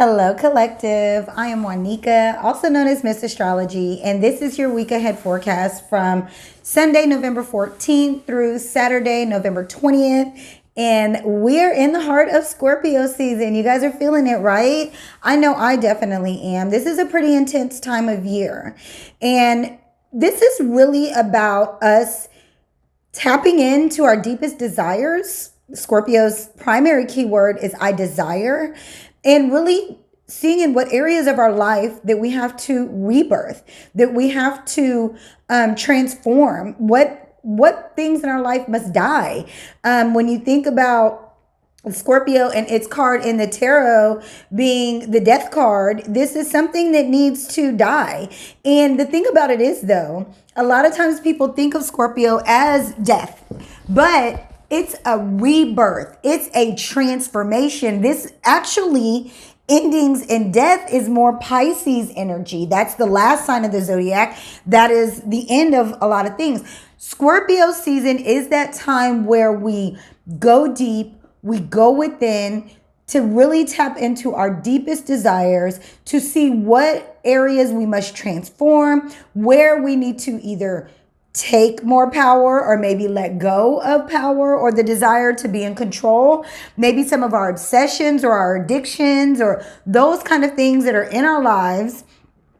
Hello, collective. I am Juanica, also known as Miss Astrology, and this is your week ahead forecast from Sunday, November 14th through Saturday, November 20th. And we're in the heart of Scorpio season. You guys are feeling it, right? I know I definitely am. This is a pretty intense time of year. And this is really about us tapping into our deepest desires. Scorpio's primary keyword is I desire, and really seeing in what areas of our life that we have to rebirth, that we have to transform, what things in our life must die. When you think about Scorpio and its card in the tarot being the death card, this is something that needs to die. And the thing about it is, though, a lot of times people think of Scorpio as death, but it's a rebirth. It's a transformation. This actually endings and death is more Pisces energy. That's the last sign of the zodiac. That is the end of a lot of things. Scorpio season is that time where we go deep, we go within to really tap into our deepest desires, to see what areas we must transform, where we need to either take more power or maybe let go of power or the desire to be in control. Maybe some of our obsessions or our addictions or those kind of things that are in our lives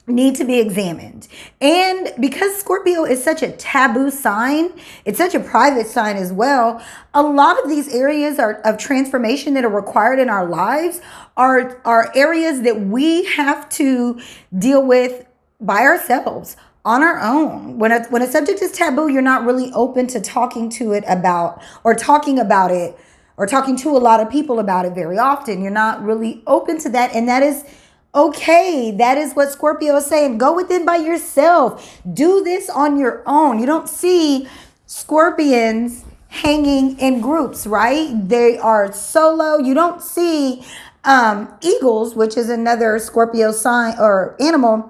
need to be examined. And because Scorpio is such a taboo sign, it's such a private sign as well, a lot of these areas of transformation that are required in our lives are areas that we have to deal with by ourselves, on our own. When a subject is taboo, you're not really open to talking to it about, or talking about it, or talking to a lot of people about it very often. You're not really open to that, and that is okay. That is what Scorpio is saying. Go within by yourself. Do this on your own. You don't see scorpions hanging in groups, right? They are solo. You don't see eagles, which is another Scorpio sign or animal,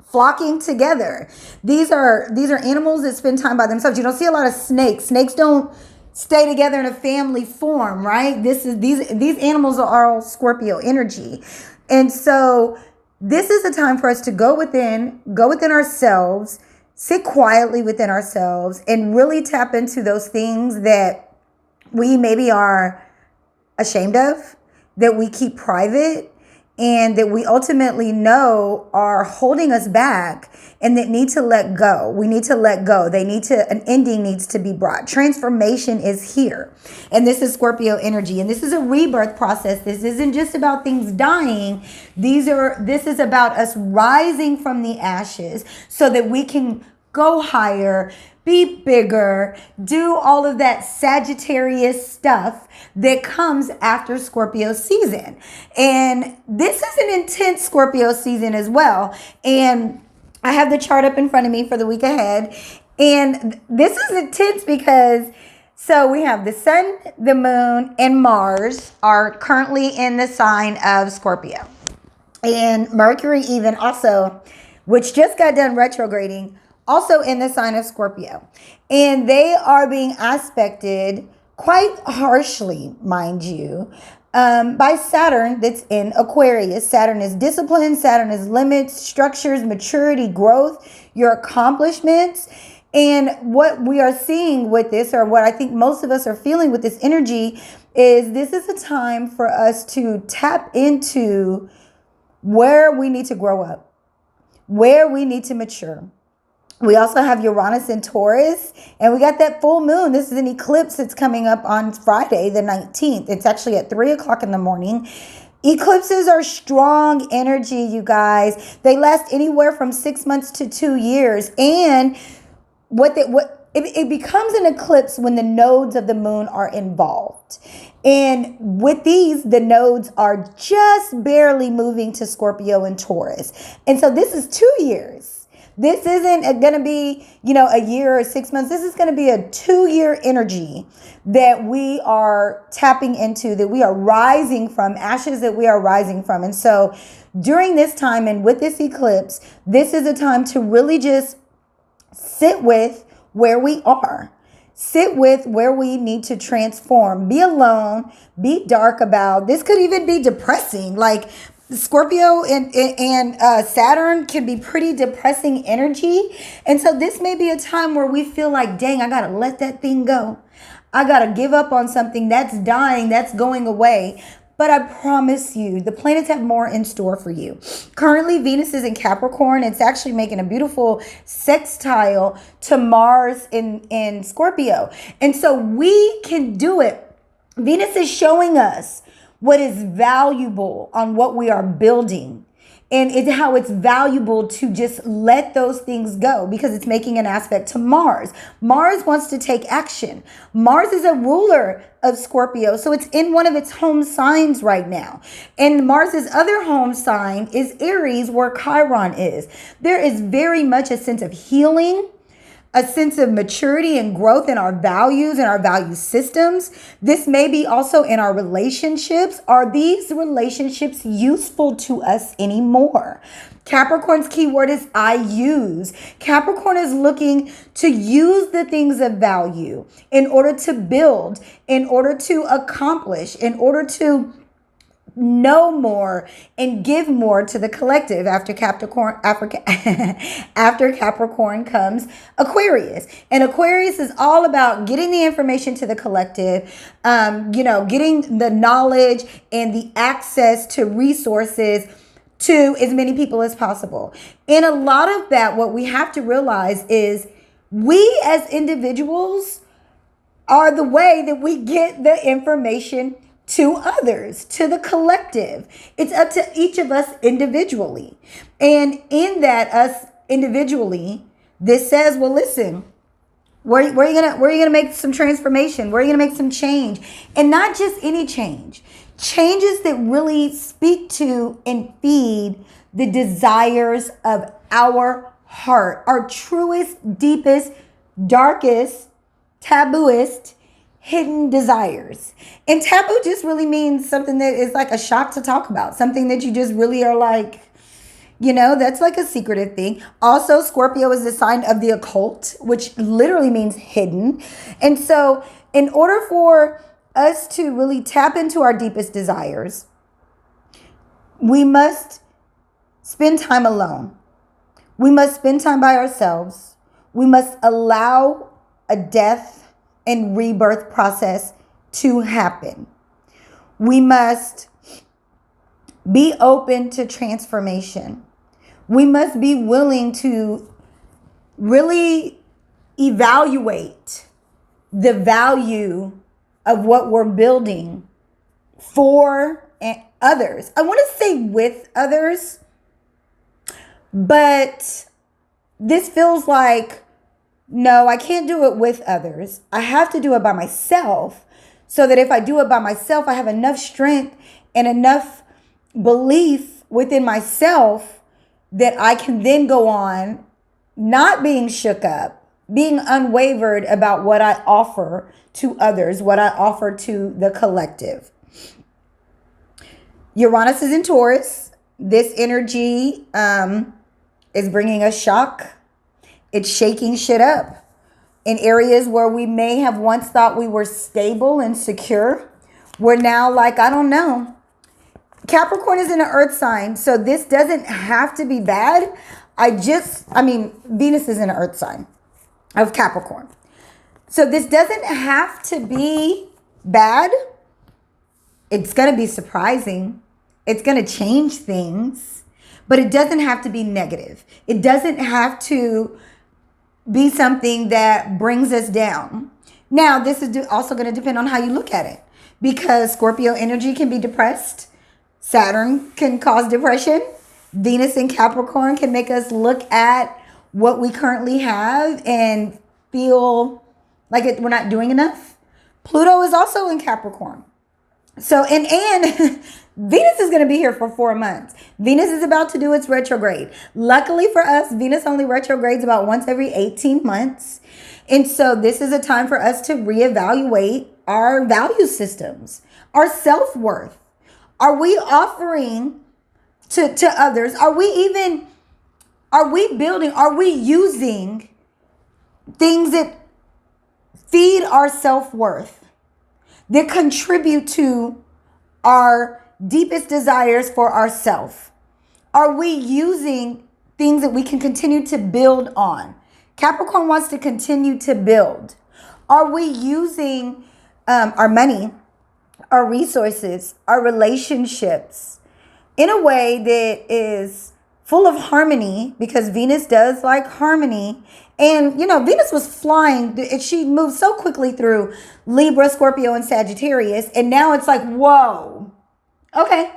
flocking together. These are animals that spend time by themselves. You don't see a lot of snakes. Snakes don't stay together in a family form, right? These animals are all Scorpio energy. And so this is a time for us to go within ourselves, sit quietly within ourselves, and really tap into those things that we maybe are ashamed of, that we keep private, and that we ultimately know are holding us back and that need to let go. We need to let go. An ending needs to be brought. Transformation is here. And this is Scorpio energy. And this is a rebirth process. This isn't just about things dying. This is about us rising from the ashes so that we can go higher, be bigger, do all of that Sagittarius stuff that comes after Scorpio season. And this is an intense Scorpio season as well. And I have the chart up in front of me for the week ahead. And this is intense because so we have the sun, the moon, and Mars are currently in the sign of Scorpio. And Mercury even also, which just got done retrograding, also in the sign of Scorpio. And they are being aspected quite harshly, mind you, by Saturn that's in Aquarius. Saturn is discipline. Saturn is limits, structures, maturity, growth, your accomplishments. And what we are seeing with this, or what I think most of us are feeling with this energy, is this is a time for us to tap into where we need to grow up, where we need to mature. We also have Uranus in Taurus, and we got that full moon. This is an eclipse that's coming up on Friday, the 19th. It's actually at 3 o'clock in the morning. Eclipses are strong energy, you guys. They last anywhere from 6 months to 2 years. And it becomes an eclipse when the nodes of the moon are involved. And with these, the nodes are just barely moving to Scorpio and Taurus. And so this is 2 years. This isn't going to be, a year or 6 months. This is going to be a 2-year energy that we are tapping into, that we are rising from, ashes that we are rising from. And so during this time and with this eclipse, this is a time to really just sit with where we are. Sit with where we need to transform. Be alone. Be dark about. This could even be depressing. Like, Scorpio and Saturn can be pretty depressing energy. And so this may be a time where we feel like, dang, I got to let that thing go. I got to give up on something that's dying, that's going away. But I promise you, the planets have more in store for you. Currently, Venus is in Capricorn. It's actually making a beautiful sextile to Mars in Scorpio. And so we can do it. Venus is showing us what is valuable on what we are building, and it's how it's valuable to just let those things go because it's making an aspect to Mars. Mars wants to take action. Mars is a ruler of Scorpio, so it's in one of its home signs right now. And Mars's other home sign is Aries, where Chiron is. There is very much a sense of healing, a sense of maturity and growth in our values and our value systems. This may be also in our relationships. Are these relationships useful to us anymore? Capricorn's keyword is I use. Capricorn is looking to use the things of value in order to build, in order to accomplish, in order to know more and give more to the collective. After Capricorn, after Capricorn comes Aquarius, and Aquarius is all about getting the information to the collective, getting the knowledge and the access to resources to as many people as possible. And a lot of that, what we have to realize is we as individuals are the way that we get the information to others, to the collective. It's up to each of us individually. And in that, us individually, this says, well, listen, where are you gonna make some transformation? Where are you gonna make some change? And not just any change. Changes that really speak to and feed the desires of our heart, our truest, deepest, darkest, tabooest, hidden desires. And taboo just really means something that is like a shock to talk about, something that you just really are like, that's like a secretive thing. Also, Scorpio is the sign of the occult, which literally means hidden. And so in order for us to really tap into our deepest desires, we must spend time alone. We must spend time by ourselves. We must allow a death and rebirth process to happen. We must be open to transformation. We must be willing to really evaluate the value of what we're building for others. I want to say with others, but this feels like, no, I can't do it with others. I have to do it by myself, so that if I do it by myself, I have enough strength and enough belief within myself that I can then go on not being shook up, being unwavered about what I offer to others, what I offer to the collective. Uranus is in Taurus. This energy is bringing us shock. It's shaking shit up in areas where we may have once thought we were stable and secure. We're now like, I don't know. Capricorn is in an earth sign, so this doesn't have to be bad. Venus is in an earth sign of Capricorn. So this doesn't have to be bad. It's going to be surprising. It's going to change things, but it doesn't have to be negative. It doesn't have to be something that brings us down. Now, this is also going to depend on how you look at it, because Scorpio energy can be depressed. Saturn can cause depression. Venus in Capricorn can make us look at what we currently have and feel like we're not doing enough. Pluto is also in Capricorn. So, and Venus is going to be here for 4 months. Venus is about to do its retrograde. Luckily for us, Venus only retrogrades about once every 18 months. And so this is a time for us to reevaluate our value systems, our self-worth. Are we offering to others? Are we building, are we using things that feed our self-worth, that contribute to our deepest desires for ourselves? Are we using things that we can continue to build on? Capricorn wants to continue to build. Are we using our money, our resources, our relationships in a way that is full of harmony? Because Venus does like harmony. And, Venus was flying. She moved so quickly through Libra, Scorpio, and Sagittarius. And now it's like, whoa, okay,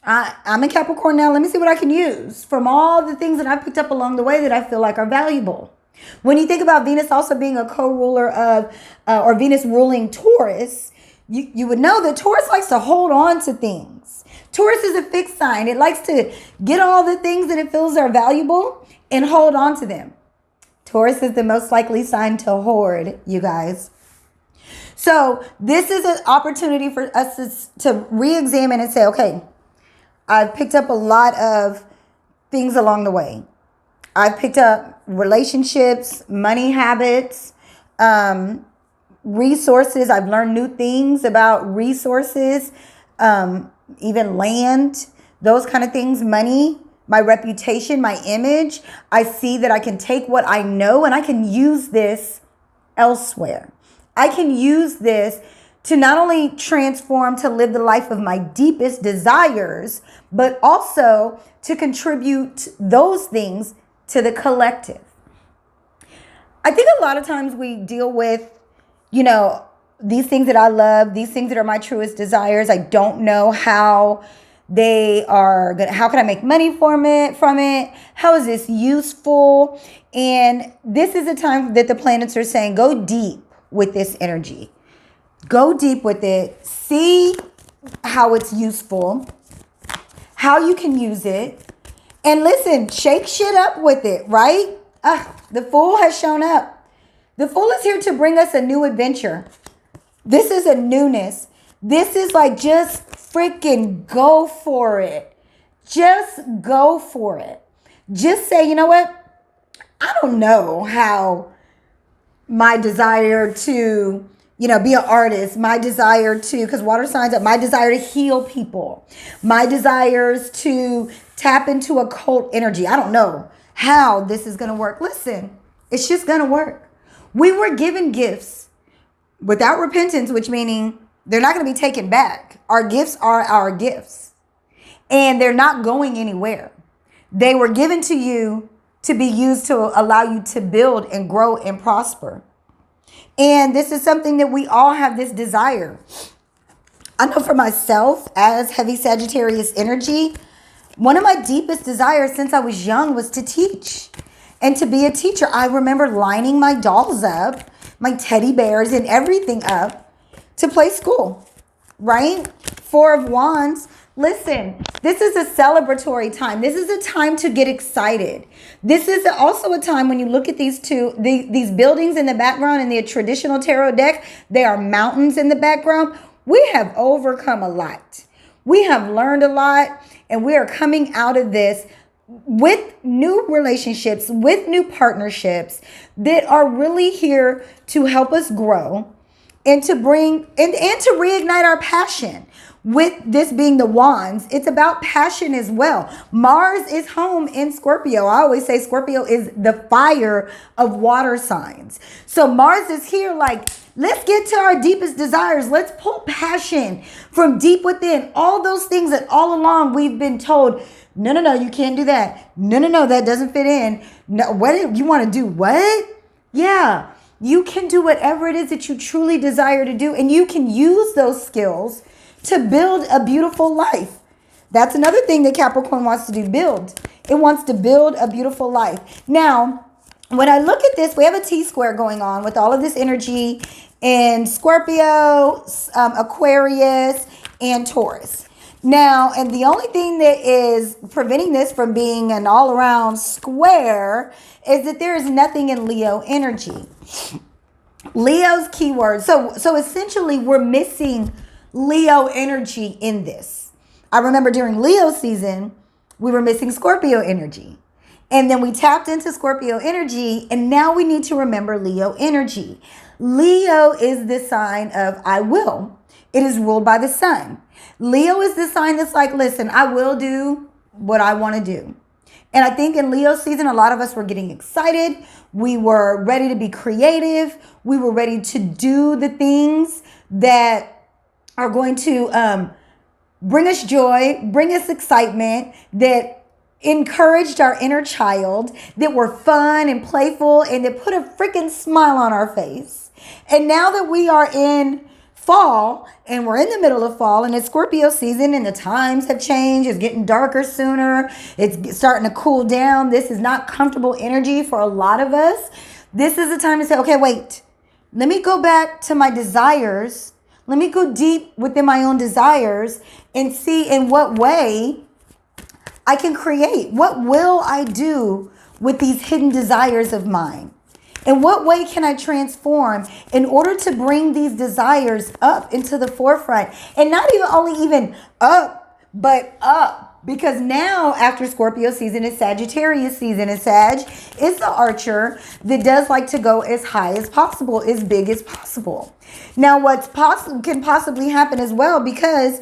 I'm in Capricorn now. Let me see what I can use from all the things that I've picked up along the way that I feel like are valuable. When you think about Venus also being a co-ruler of, or Venus ruling Taurus, you would know that Taurus likes to hold on to things. Taurus is a fixed sign. It likes to get all the things that it feels are valuable and hold on to them. Taurus is the most likely sign to hoard, you guys. So this is an opportunity for us to re-examine and say, okay, I've picked up a lot of things along the way. I've picked up relationships, money habits, resources. I've learned new things about resources, even land, those kind of things, money, my reputation, my image. I see that I can take what I know and I can use this elsewhere. I can use this to not only transform, to live the life of my deepest desires, but also to contribute those things to the collective. I think a lot of times we deal with, these things that I love, these things that are my truest desires. I don't know how they are good. How can I make money from it? How is this useful? And this is a time that the planets are saying, go deep with this energy. Go deep with it. See how it's useful, how you can use it. And listen, shake shit up with it, right? The Fool has shown up. The Fool is here to bring us a new adventure. This is a newness. This is like, just freaking go for it. Just go for it. Just say, you know what? I don't know how my desire to, be an artist, my desire to, because water signs up, my desire to heal people, my desires to tap into occult energy. I don't know how this is going to work. Listen, it's just going to work. We were given gifts without repentance, which meaning they're not going to be taken back. Our gifts are our gifts and they're not going anywhere. They were given to you to be used to allow you to build and grow and prosper. And this is something that we all have this desire. I know for myself, as heavy Sagittarius energy, one of my deepest desires since I was young was to teach and to be a teacher. I remember lining my dolls up, my teddy bears and everything up to play school, right? Four of Wands. Listen, this is a celebratory time. This is a time to get excited. This is also a time when you look at these buildings in the background in the traditional tarot deck, they are mountains in the background. We have overcome a lot. We have learned a lot, and we are coming out of this with new relationships, with new partnerships that are really here to help us grow and to bring and to reignite our passion. With this being the Wands, it's about passion as well. Mars is home in Scorpio. I always say Scorpio is the fire of water signs. So Mars is here like, let's get to our deepest desires. Let's pull passion from deep within. All those things that all along we've been told, no, you can't do that. No, that doesn't fit in. No, what you want to do? What? Yeah, you can do whatever it is that you truly desire to do. And you can use those skills to build a beautiful life. That's another thing that Capricorn wants to do, build. It wants to build a beautiful life. Now, when I look at this, we have a T-square going on with all of this energy in Scorpio, Aquarius, and Taurus. Now, and the only thing that is preventing this from being an all-around square is that there is nothing in Leo energy. Leo's keyword. So essentially, we're missing Leo energy in this. I remember during Leo season, we were missing Scorpio energy. And then we tapped into Scorpio energy, and now we need to remember Leo energy. Leo is the sign of I will. It is ruled by the sun. Leo is the sign that's like, listen, I will do what I want to do. And I think in Leo season, a lot of us were getting excited. We were ready to be creative. We were ready to do the things that are going to bring us joy, bring us excitement, that encouraged our inner child, that were fun and playful, and that put a freaking smile on our face. And now that we are in fall and we're in the middle of fall and it's Scorpio season and the times have changed, it's getting darker sooner, it's starting to cool down. This is not comfortable energy for a lot of us. This is the time to say, okay, wait, let me go back to my desires. Let me go deep within my own desires and see in what way I can create. What will I do with these hidden desires of mine? In what way can I transform in order to bring these desires up into the forefront? And not even up, but up. Because now after Scorpio season is Sagittarius season, and Sag is the archer that does like to go as high as possible, as big as possible. Now what's can possibly happen as well, because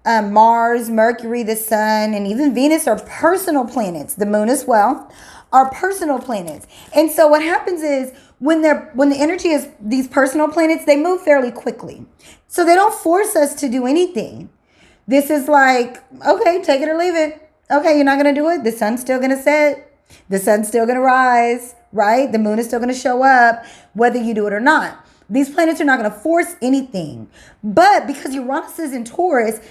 Mars, Mercury, the sun, and even Venus are personal planets. The moon as well are personal planets. And so what happens is when the energy is these personal planets, they move fairly quickly. So they don't force us to do anything. This is like, okay, take it or leave it. Okay, you're not going to do it. The sun's still going to set. The sun's still going to rise, right? The moon is still going to show up, whether you do it or not. These planets are not going to force anything. But because Uranus is in Taurus,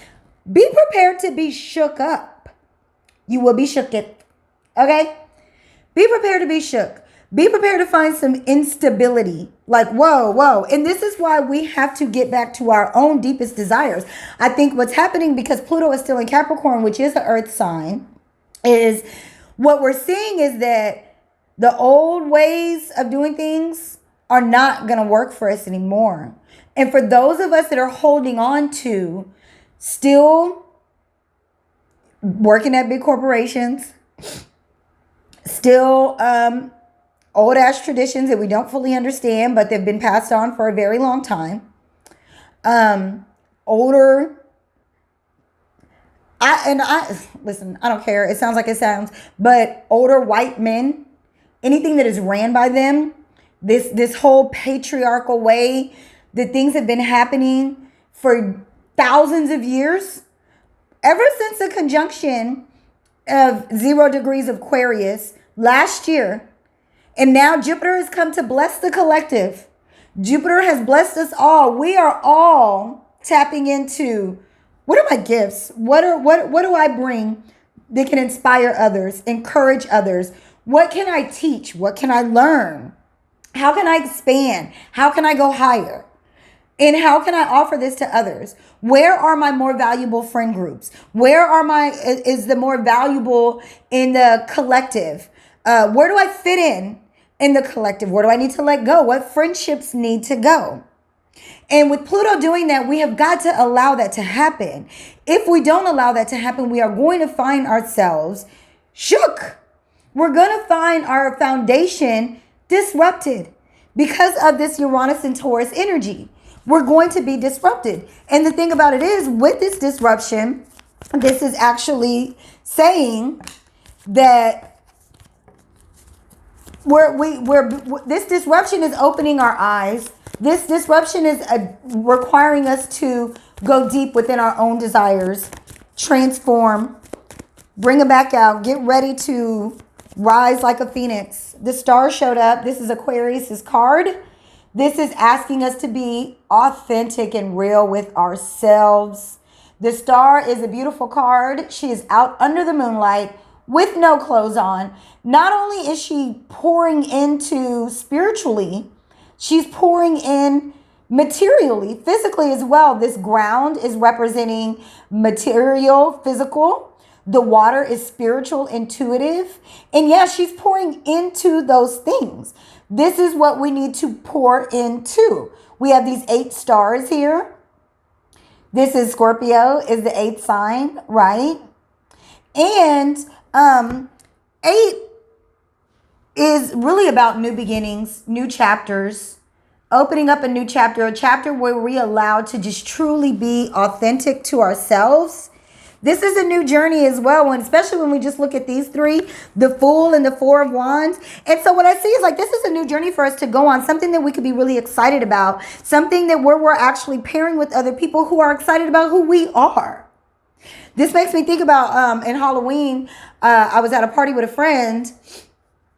be prepared to be shook up. You will be shook it. Okay? Be prepared to be shook. Be prepared to find some instability. Like, whoa. And this is why we have to get back to our own deepest desires. I think what's happening, because Pluto is still in Capricorn, which is the earth sign, is what we're seeing is that the old ways of doing things are not going to work for us anymore. And for those of us that are holding on to still working at big corporations, still old ass traditions that we don't fully understand, but they've been passed on for a very long time. Listen, I don't care. It sounds like it sounds, but older white men, anything that is ran by them, this whole patriarchal way that things have been happening for thousands of years, ever since the conjunction of 0 degrees of Aquarius last year. And now Jupiter has come to bless the collective. Jupiter has blessed us all. We are all tapping into, what are my gifts? What do I bring that can inspire others, encourage others? What can I teach? What can I learn? How can I expand? How can I go higher? And how can I offer this to others? Where are my more valuable friend groups? Where is the more valuable in the collective? Where do I fit in the collective? Where do I need to let go? What friendships need to go? And with Pluto doing that, we have got to allow that to happen. If we don't allow that to happen, we are going to find ourselves shook. We're going to find our foundation disrupted because of this Uranus and Taurus energy. We're going to be disrupted. And the thing about it is, with this disruption, this is actually saying that this disruption is opening our eyes. This disruption is requiring us to go deep within our own desires, transform, bring it back out, get ready to rise like a phoenix. The star showed up. This is Aquarius's card. This is asking us to be authentic and real with ourselves. The star is a beautiful card. She is out under the moonlight with no clothes on. Not only is she pouring into spiritually, she's pouring in materially, physically as well. This ground is representing material, physical. The water is spiritual, intuitive. And yeah, she's pouring into those things. This is what we need to pour into. We have these 8 stars here. This is Scorpio, is the 8th sign, right? And 8 is really about new beginnings, new chapters, opening up a new chapter, a chapter where we're allowed to just truly be authentic to ourselves. This is a new journey as well, and especially when we just look at these three, the Fool and the Four of Wands. And so what I see is like this is a new journey for us to go on, something that we could be really excited about, something that where we're actually pairing with other people who are excited about who we are. This makes me think about in Halloween, I was at a party with a friend,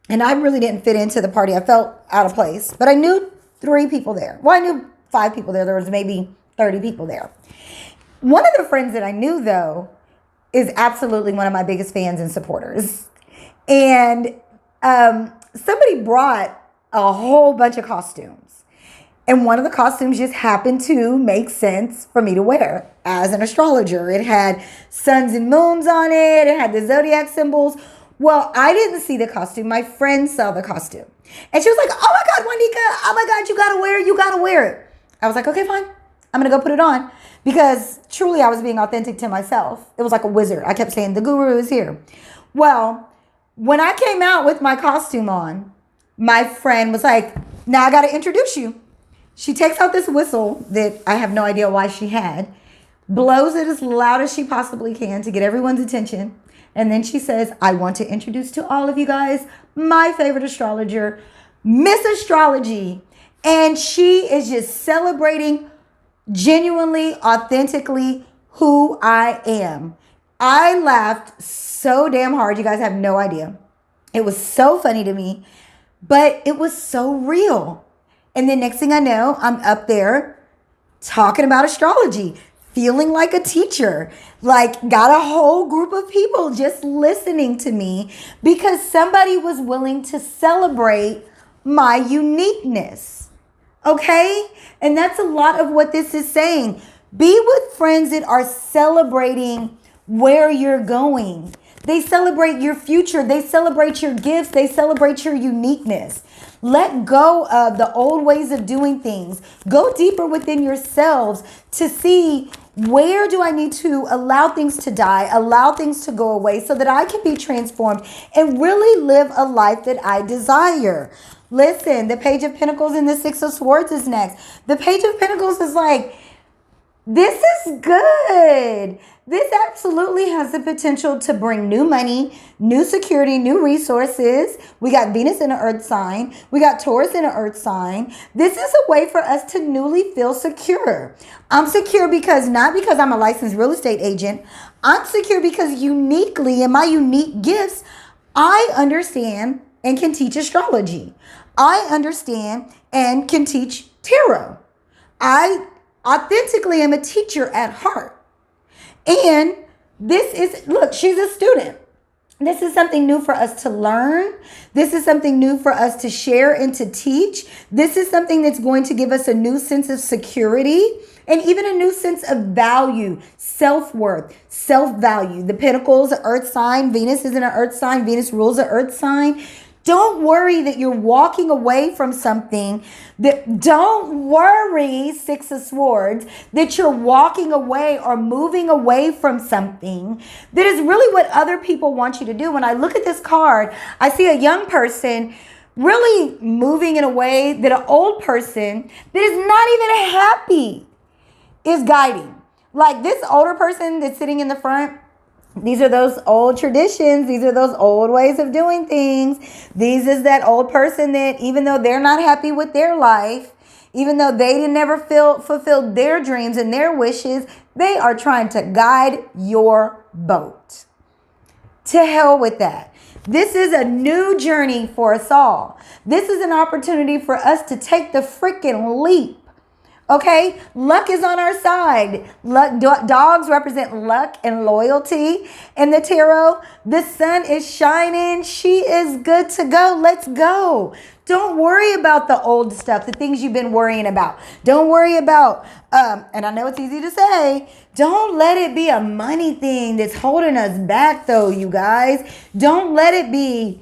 and I really didn't fit into the party. I felt out of place, but I knew 3 people there. Well, I knew 5 people there. There was maybe 30 people there. One of the friends that I knew, though, is absolutely one of my biggest fans and supporters. And somebody brought a whole bunch of costumes. And one of the costumes just happened to make sense for me to wear as an astrologer. It had suns and moons on it. It had the zodiac symbols. Well, I didn't see the costume. My friend saw the costume. And she was like, oh my God, Juanica, oh my God, you gotta wear it. You gotta wear it. I was like, okay, fine. I'm gonna go put it on. Because truly I was being authentic to myself. It was like a wizard. I kept saying, the guru is here. Well, when I came out with my costume on, my friend was like, now I got to introduce you. She takes out this whistle that I have no idea why she had, blows it as loud as she possibly can to get everyone's attention. And then she says, I want to introduce to all of you guys my favorite astrologer, Miss Astrology. And she is just celebrating genuinely, authentically who I am. I laughed so damn hard. You guys have no idea. It was so funny to me, but it was so real. And then next thing I know, I'm up there talking about astrology, feeling like a teacher, like got a whole group of people just listening to me because somebody was willing to celebrate my uniqueness. Okay? And that's a lot of what this is saying. Be with friends that are celebrating where you're going. They celebrate your future. They celebrate your gifts. They celebrate your uniqueness. Let go of the old ways of doing things. Go deeper within yourselves to see where do I need to allow things to die, allow things to go away so that I can be transformed and really live a life that I desire. Listen, the Page of Pentacles and the Six of Swords is next. The Page of Pentacles is like, this is good. This absolutely has the potential to bring new money, new security, new resources. We got Venus in an earth sign. We got Taurus in an earth sign. This is a way for us to newly feel secure. I'm secure not because I'm a licensed real estate agent. I'm secure because uniquely in my unique gifts, I understand and can teach astrology. I understand and can teach tarot. I authentically am a teacher at heart. And this is, look, she's a student. This is something new for us to learn. This is something new for us to share and to teach. This is something that's going to give us a new sense of security and even a new sense of value, self-worth, self-value. The Pentacles, an earth sign. Venus is in an earth sign. Venus rules an earth sign. Don't worry that you're walking away from something. Don't worry, Six of Swords, that you're walking away or moving away from something that is really what other people want you to do. When I look at this card, I see a young person really moving in a way that an old person that is not even happy is guiding. Like this older person that's sitting in the front, these are those old traditions. These are those old ways of doing things. These is that old person that even though they're not happy with their life, even though they never fulfilled their dreams and their wishes, they are trying to guide your boat. To hell with that. This is a new journey for us all. This is an opportunity for us to take the freaking leap. Okay, luck is on our side. Dogs represent luck and loyalty in the tarot. The sun is shining. She is good to go. Let's go. Don't worry about the old stuff, the things you've been worrying about. Don't worry about, and I know it's easy to say, don't let it be a money thing that's holding us back though, you guys. Don't let it be...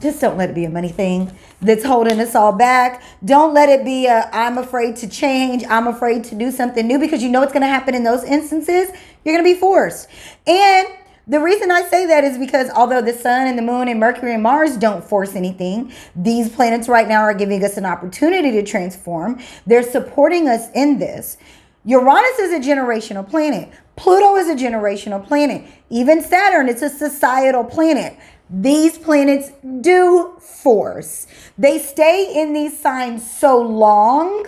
Just don't let it be a money thing that's holding us all back. Don't let it be I'm afraid to change. I'm afraid to do something new, because you know what's going to happen in those instances. You're going to be forced. And The reason I say that is because although the sun and the moon and Mercury and Mars don't force anything, these planets right now are giving us an opportunity to transform. They're supporting us in this. Uranus is a generational planet. Pluto is a generational planet. Even Saturn, it's a societal planet. These planets do force. They stay in these signs so long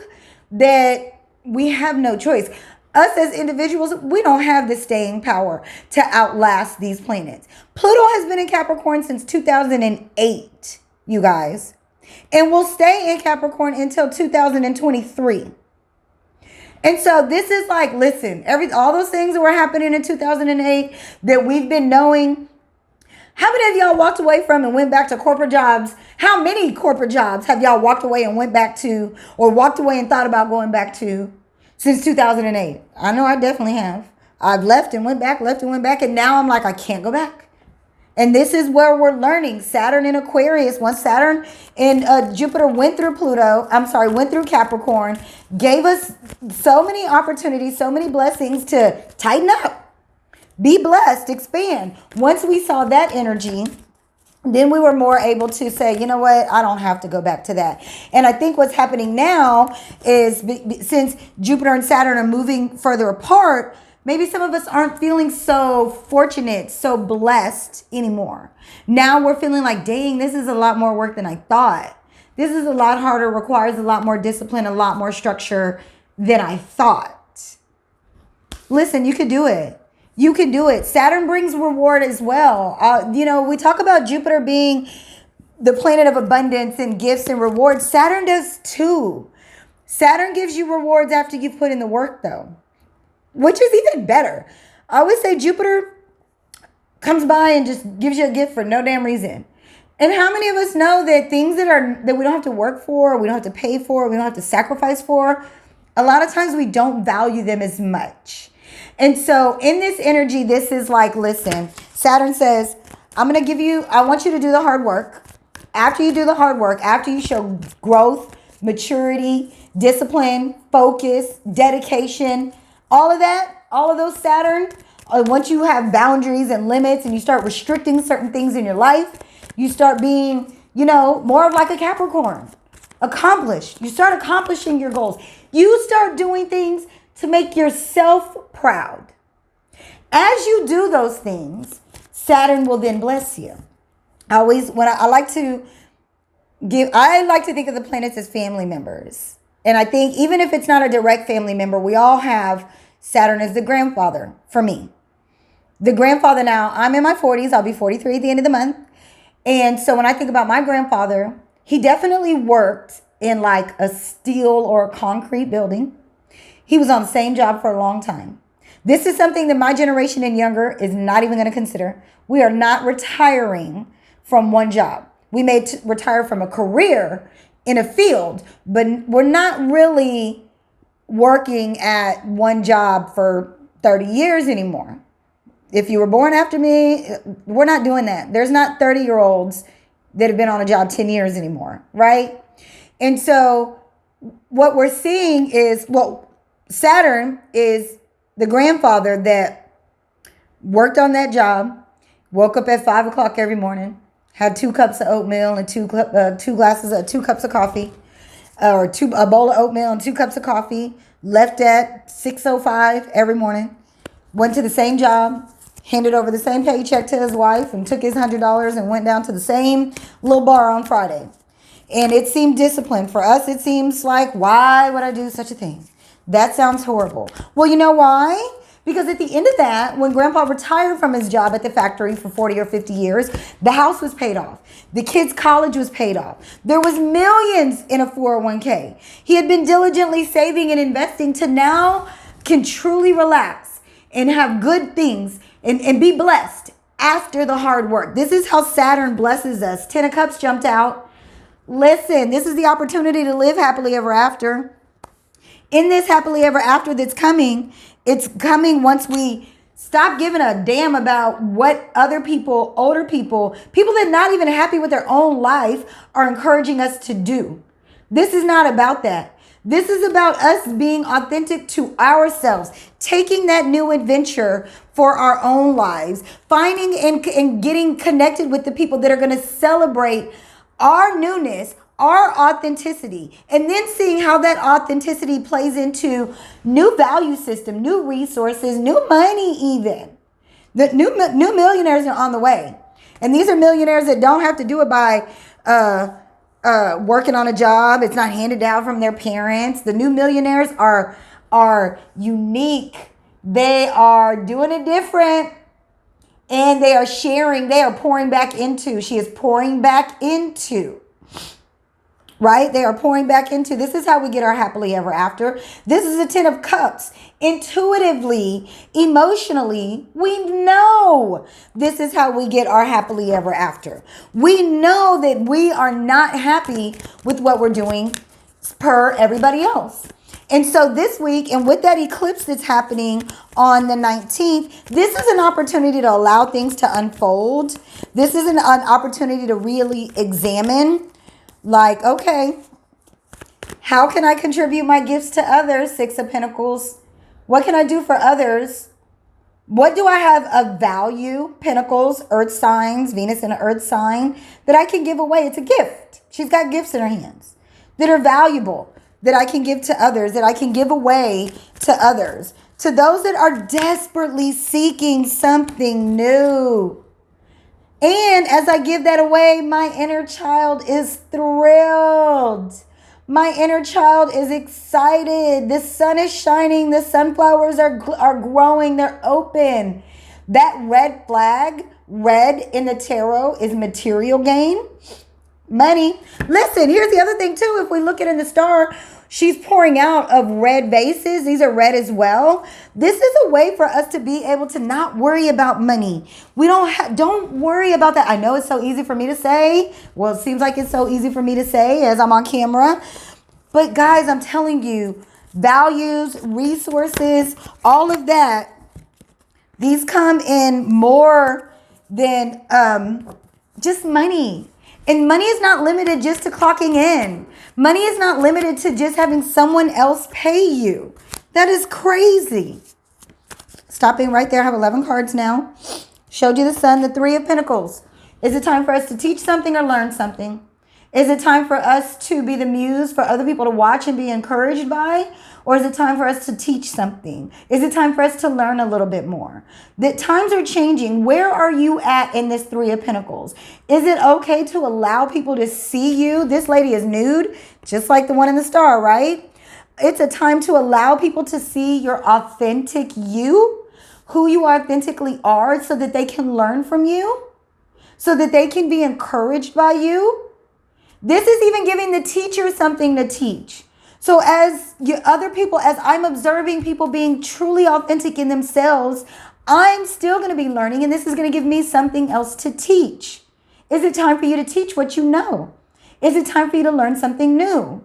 that we have no choice. Us as individuals, we don't have the staying power to outlast these planets. Pluto has been in Capricorn since 2008, you guys, and will stay in Capricorn until 2023. And so this is like, listen, all those things that were happening in 2008 that we've been knowing. How many of y'all walked away from and went back to corporate jobs? How many corporate jobs have y'all walked away and went back to, or walked away and thought about going back to since 2008? I know I definitely have. I've left and went back, and now I'm like, I can't go back. And this is where we're learning. Saturn in Aquarius, once Saturn and Jupiter went through Capricorn, gave us so many opportunities, so many blessings to tighten up. Be blessed, expand. Once we saw that energy, then we were more able to say, you know what, I don't have to go back to that. And I think what's happening now is since Jupiter and Saturn are moving further apart, maybe some of us aren't feeling so fortunate, so blessed anymore. Now we're feeling like, dang, this is a lot more work than I thought. This is a lot harder, requires a lot more discipline, a lot more structure than I thought. Listen, you could do it. You can do it. Saturn brings reward as well. We talk about Jupiter being the planet of abundance and gifts and rewards. Saturn does too. Saturn gives you rewards after you've put in the work, though, which is even better. I always say Jupiter comes by and just gives you a gift for no damn reason. And how many of us know that things that we don't have to work for, we don't have to pay for, we don't have to sacrifice for, a lot of times we don't value them as much. And so in this energy, this is like, listen, Saturn says, I want you to do the hard work. After you do the hard work, after you show growth, maturity, discipline, focus, dedication, all of those Saturn, once you have boundaries and limits and you start restricting certain things in your life, you start being, more of like a Capricorn, accomplished. You start accomplishing your goals. You start doing things to make yourself proud. As you do those things, Saturn will then bless you. I like to think of the planets as family members. And I think even if it's not a direct family member, we all have Saturn as the grandfather for me. The grandfather now, I'm in my 40s. I'll be 43 at the end of the month. And so when I think about my grandfather, he definitely worked in like a steel or a concrete building. He was on the same job for a long time. This is something that my generation and younger is not even going to consider. We are not retiring from one job. We may retire from a career in a field, but we're not really working at one job for 30 years anymore. If you were born after me, we're not doing that. There's not 30-year-olds that have been on a job 10 years anymore, right? And so what we're seeing is, Saturn is the grandfather that worked on that job, woke up at 5 o'clock every morning, had 2 cups of oatmeal and 2 cups of coffee, or a bowl of oatmeal and 2 cups of coffee, left at 6:05 every morning, went to the same job, handed over the same paycheck to his wife, and took his $100 and went down to the same little bar on Friday. And it seemed disciplined. For us, it seems like, why would I do such a thing? That sounds horrible. Well, you know why? Because at the end of that, when Grandpa retired from his job at the factory for 40 or 50 years, the house was paid off. The kids' college was paid off. There was millions in a 401k. He had been diligently saving and investing to now can truly relax and have good things and be blessed after the hard work. This is how Saturn blesses us. 10 of Cups jumped out. Listen, this is the opportunity to live happily ever after. In this happily ever after that's coming, it's coming once we stop giving a damn about what other people, older people that are not even happy with their own life are encouraging us to do. This is not about that. This is about us being authentic to ourselves, taking that new adventure for our own lives, finding and getting connected with the people that are going to celebrate our newness, our authenticity, and then seeing how that authenticity plays into new value system, new resources, new money even. The new millionaires are on the way. And these are millionaires that don't have to do it by working on a job. It's not handed down from their parents. The new millionaires are unique. They are doing it different. And they are sharing. They are pouring back into. She is pouring back into. Right? They are pouring back into. This is how we get our happily ever after. This is a 10 of cups. Intuitively, emotionally, we know this is how we get our happily ever after. We know that we are not happy with what we're doing per everybody else. And so this week, and with that eclipse that's happening on the 19th, this is an opportunity to allow things to unfold. This is an opportunity to really examine. Like, okay, how can I contribute my gifts to others? 6 of Pentacles. What can I do for others? What do I have of value? Pentacles, earth signs, Venus in an earth sign that I can give away. It's a gift. She's got gifts in her hands that are valuable, that I can give to others, that I can give away to others. To those that are desperately seeking something new. And as I give that away, my inner child is thrilled. My inner child is excited. The sun is shining. The sunflowers are growing. They're open. That red flag, red in the tarot, is material gain. Money. Listen, here's the other thing too. If we look at it in the star, she's pouring out of red vases. These are red as well. This is a way for us to be able to not worry about money. We don't worry about that. I know it's so easy for me to say. Well, it seems like it's so easy for me to say as I'm on camera. But guys, I'm telling you, values, resources, all of that, these come in more than just money. And money is not limited just to clocking in. Money is not limited to just having someone else pay you. That is crazy. Stopping right there. I have 11 cards now. Showed you the sun, the 3 of Pentacles. Is it time for us to teach something or learn something? Is it time for us to be the muse for other people to watch and be encouraged by? Or is it time for us to teach something? Is it time for us to learn a little bit more? The times are changing. Where are you at in this 3 of Pentacles? Is it okay to allow people to see you? This lady is nude, just like the one in the star, right? It's a time to allow people to see your authentic you, who you authentically are, so that they can learn from you, so that they can be encouraged by you. This is even giving the teacher something to teach. So as other people, as I'm observing people being truly authentic in themselves, I'm still going to be learning, and this is going to give me something else to teach. Is it time for you to teach what you know? Is it time for you to learn something new?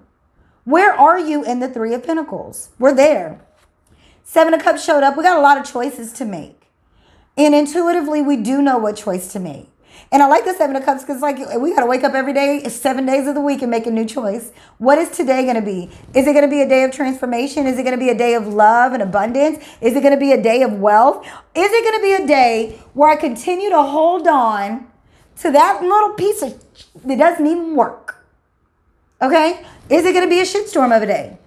Where are you in the 3 of Pentacles? We're there. 7 of Cups showed up. We got a lot of choices to make. And intuitively, we do know what choice to make. And I like the 7 of Cups because like we got to wake up every day, 7 days of the week, and make a new choice. What is today going to be? Is it going to be a day of transformation? Is it going to be a day of love and abundance? Is it going to be a day of wealth? Is it going to be a day where I continue to hold on to that little piece that doesn't even work? Okay? Is it going to be a shitstorm of a day?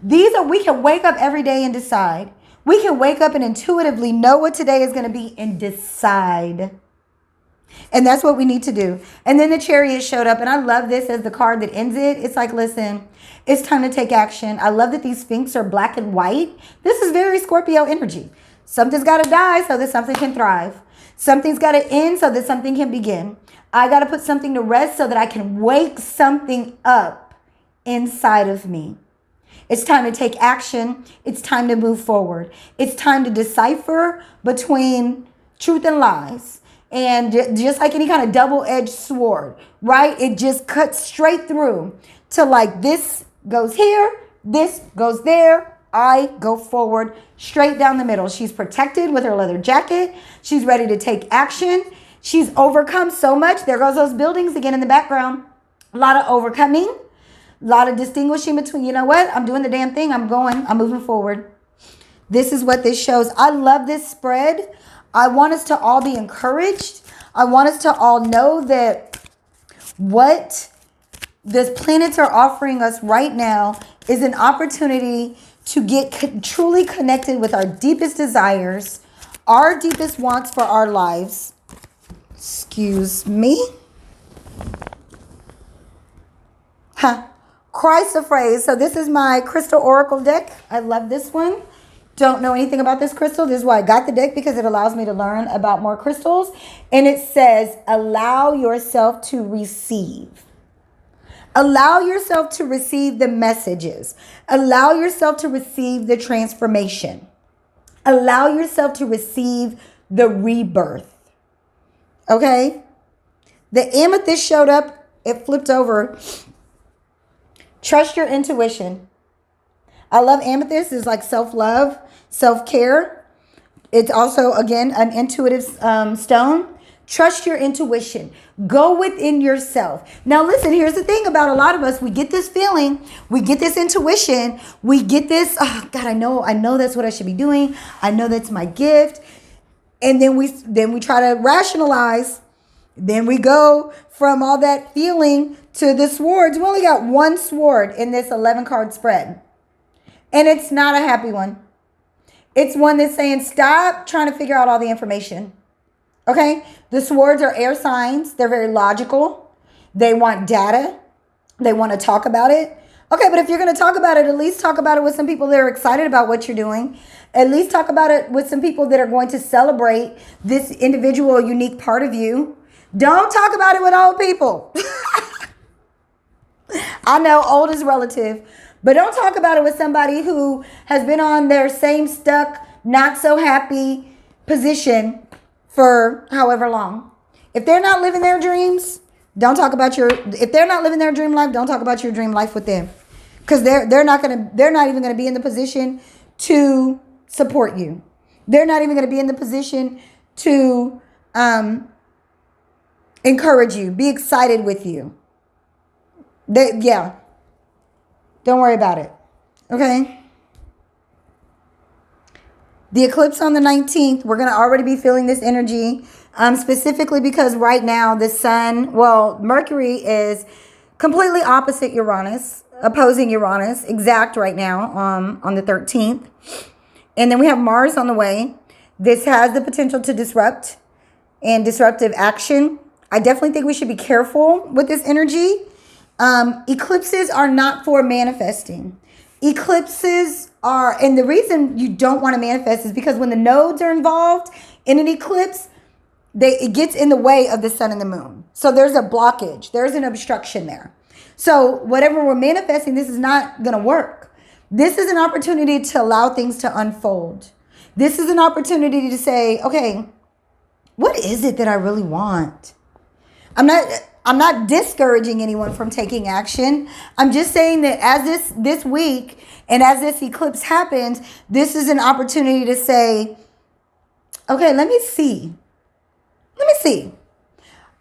We can wake up every day and decide. We can wake up and intuitively know what today is going to be and decide. And that's what we need to do. And then the Chariot showed up. And I love this as the card that ends it. It's like, listen, it's time to take action. I love that these Sphinx are black and white. This is very Scorpio energy. Something's got to die so that something can thrive. Something's got to end so that something can begin. I got to put something to rest so that I can wake something up inside of me. It's time to take action. It's time to move forward. It's time to decipher between truth and lies. And just like any kind of double-edged sword, right? It just cuts straight through to like this goes here, this goes there. I go forward straight down the middle. She's protected with her leather jacket. She's ready to take action. She's overcome so much. There goes those buildings again in the background. A lot of overcoming. A lot of distinguishing between, you know what? I'm doing the damn thing. I'm going. I'm moving forward. This is what this shows. I love this spread. I want us to all be encouraged. I want us to all know that what the planets are offering us right now is an opportunity to get truly connected with our deepest desires, our deepest wants for our lives. Excuse me. Christ afraid. So this is my crystal oracle deck. I love this one. Don't know anything about this crystal. This is why I got the deck, because it allows me to learn about more crystals. And it says, allow yourself to receive. Allow yourself to receive the messages. Allow yourself to receive the transformation. Allow yourself to receive the rebirth. Okay? The amethyst showed up. It flipped over. Trust your intuition. I love amethyst. It's like self-love, self-care. It's also, again, an intuitive stone. Trust your intuition. Go within yourself. Now, listen, here's the thing about a lot of us. We get this feeling. We get this intuition. We get this, oh, God, I know that's what I should be doing. I know that's my gift. And then we try to rationalize. Then we go from all that feeling to the swords. We only got one sword in this 11-card spread. And it's not a happy one. It's one that's saying, stop trying to figure out all the information. Okay? The swords are air signs. They're very logical. They want data. They want to talk about it. Okay, but if you're going to talk about it, at least talk about it with some people that are excited about what you're doing. At least talk about it with some people that are going to celebrate this individual, unique part of you. Don't talk about it with old people. I know old is relative, but don't talk about it with somebody who has been on their same stuck, not so happy position for however long. If they're not living their dreams, don't talk about if they're not living their dream life, don't talk about your dream life with them. Because they're not even gonna be in the position to support you. They're not even gonna be in the position to encourage you, be excited with you. Don't worry about it. Okay? The eclipse on the 19th, we're going to already be feeling this energy, specifically because right now the sun, Mercury is completely opposite Uranus, opposing Uranus, exact right now on the 13th. And then we have Mars on the way. This has the potential to disrupt and disruptive action. I definitely think we should be careful with this energy. Eclipses are not for manifesting. Eclipses are, and the reason you don't want to manifest is because when the nodes are involved in an eclipse, it gets in the way of the sun and the moon. So there's a blockage. There's an obstruction there. So whatever we're manifesting, this is not going to work. This is an opportunity to allow things to unfold. This is an opportunity to say, okay, what is it that I really want? I'm not discouraging anyone from taking action. I'm just saying that as this week and as this eclipse happens, this is an opportunity to say, okay, let me see.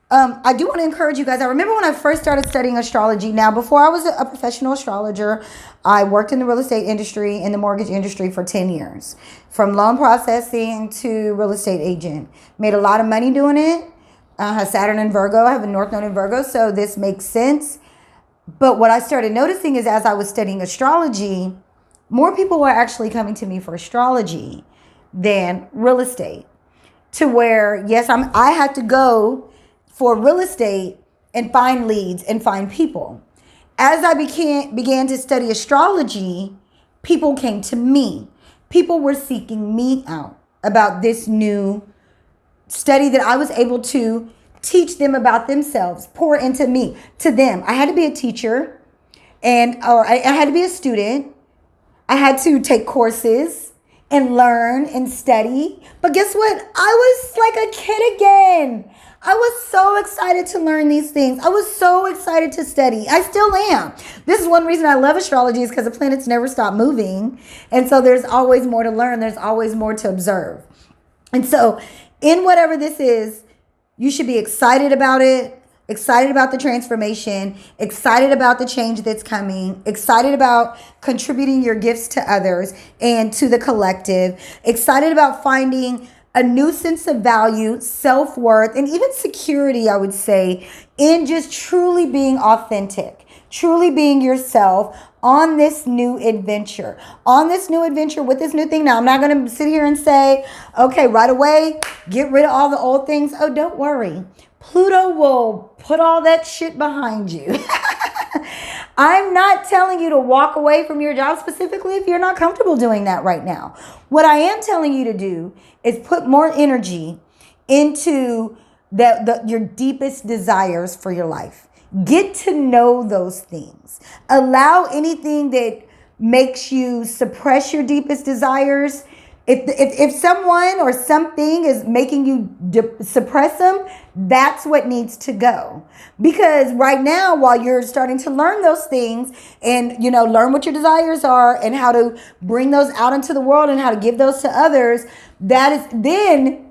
I do want to encourage you guys. I remember when I first started studying astrology. Now, before I was a professional astrologer, I worked in the real estate industry and the mortgage industry for 10 years. From loan processing to real estate agent. Made a lot of money doing it. I have Saturn in Virgo. I have a North Node in Virgo, so this makes sense. But what I started noticing is as I was studying astrology, more people were actually coming to me for astrology than real estate. To where, yes, I had to go for real estate and find leads and find people. As I began to study astrology, people came to me. People were seeking me out about this new study that I was able to teach them about themselves, pour into me, to them. I had to be a teacher or I had to be a student. I had to take courses and learn and study. But guess what? I was like a kid again. I was so excited to learn these things. I was so excited to study. I still am. This is one reason I love astrology, is because the planets never stop moving. And so there's always more to learn. There's always more to observe. And so in whatever this is, you should be excited about it, excited about the transformation, excited about the change that's coming, excited about contributing your gifts to others and to the collective, excited about finding a new sense of value, self-worth, and even security, I would say, in just truly being authentic, truly being yourself on this new adventure. On this new adventure with this new thing. Now, I'm not going to sit here and say, okay, right away, get rid of all the old things. Oh, don't worry. Pluto will put all that shit behind you. I'm not telling you to walk away from your job specifically if you're not comfortable doing that right now. What I am telling you to do is put more energy into your deepest desires for your life. Get to know those things. Allow anything that makes you suppress your deepest desires. If someone or something is making you suppress them, that's what needs to go. Because right now, while you're starting to learn those things and, learn what your desires are and how to bring those out into the world and how to give those to others, that is then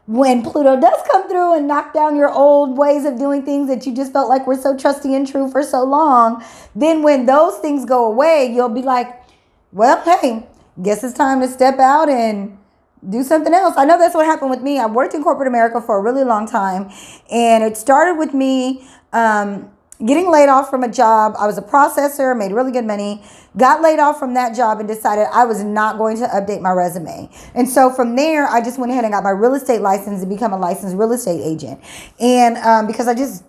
when Pluto does come through and knock down your old ways of doing things that you just felt like were so trusty and true for so long, then when those things go away, you'll be like, well, hey, guess it's time to step out and do something else. I know that's what happened with me. I worked in corporate America for a really long time, and it started with me getting laid off from a job. I was a processor, made really good money, got laid off from that job and decided I was not going to update my resume. And so from there, I just went ahead and got my real estate license to become a licensed real estate agent. And because I just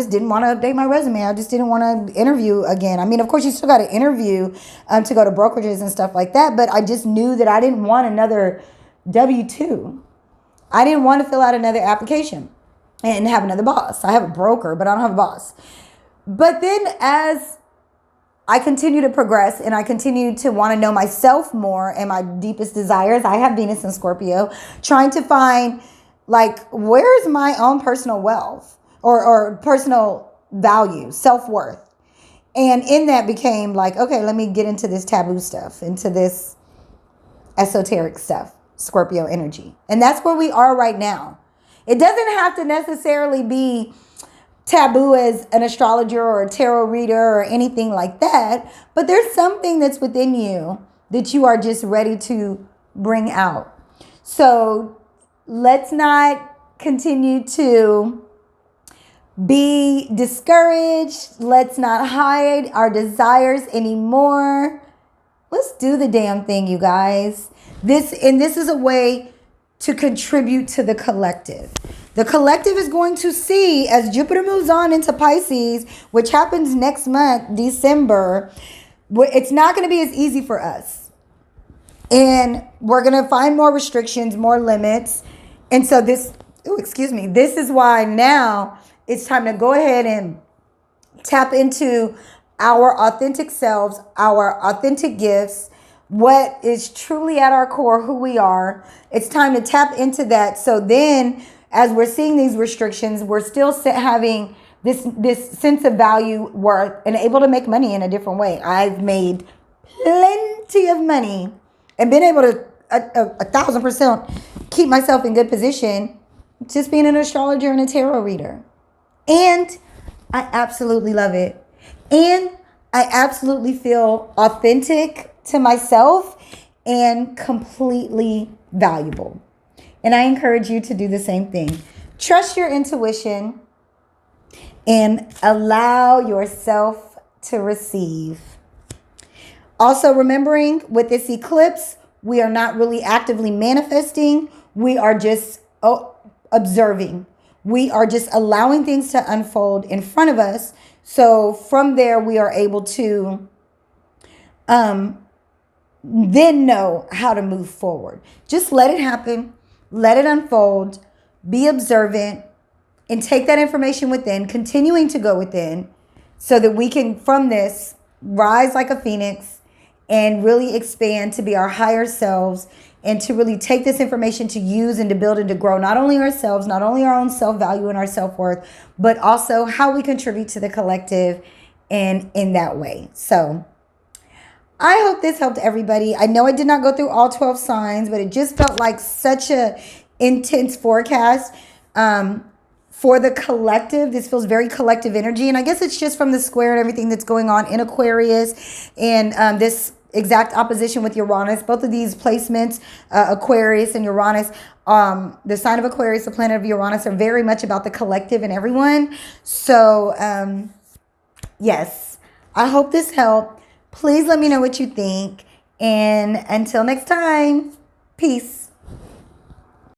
didn't want to update my resume. I just didn't want to interview again. I mean, of course, you still got to interview to go to brokerages and stuff like that. But I just knew that I didn't want another W-2. I didn't want to fill out another application and have another boss. I have a broker, but I don't have a boss. But then as I continue to progress and I continue to want to know myself more and my deepest desires, I have Venus in Scorpio, trying to find, where's my own personal wealth or personal value, self-worth. And in that became okay, let me get into this taboo stuff, into this esoteric stuff, Scorpio energy. And that's where we are right now. It doesn't have to necessarily be taboo as an astrologer or a tarot reader or anything like that, but there's something that's within you that you are just ready to bring out. So let's not continue to be discouraged. Let's not hide our desires anymore. Let's do the damn thing, you guys. This is a way to contribute to the collective. The collective is going to see, as Jupiter moves on into Pisces, which happens next month, December, it's not going to be as easy for us. And we're going to find more restrictions, more limits. And so this is why now it's time to go ahead and tap into our authentic selves, our authentic gifts, what is truly at our core, who we are. It's time to tap into that. So then, as we're seeing these restrictions, we're still having this sense of value, worth, and able to make money in a different way. I've made plenty of money and been able to 1,000% keep myself in good position just being an astrologer and a tarot reader. And I absolutely love it. And I absolutely feel authentic to myself and completely valuable. And I encourage you to do the same thing. Trust your intuition and allow yourself to receive. Also, remembering with this eclipse, we are not really actively manifesting. We are just observing. We are just allowing things to unfold in front of us. So from there, we are able to then know how to move forward. Just let it happen. Let it unfold. Be observant and take that information within, continuing to go within so that we can, from this, rise like a phoenix and really expand to be our higher selves and to really take this information to use and to build and to grow not only ourselves, not only our own self-value and our self-worth, but also how we contribute to the collective and in that way. So I hope this helped everybody. I know I did not go through all 12 signs, but it just felt like such a intense forecast For the collective, this feels very collective energy. And I guess it's just from the square and everything that's going on in Aquarius and this exact opposition with Uranus. Both of these placements, Aquarius and Uranus, the sign of Aquarius, the planet of Uranus, are very much about the collective and everyone. So, yes, I hope this helped. Please let me know what you think. And until next time, peace.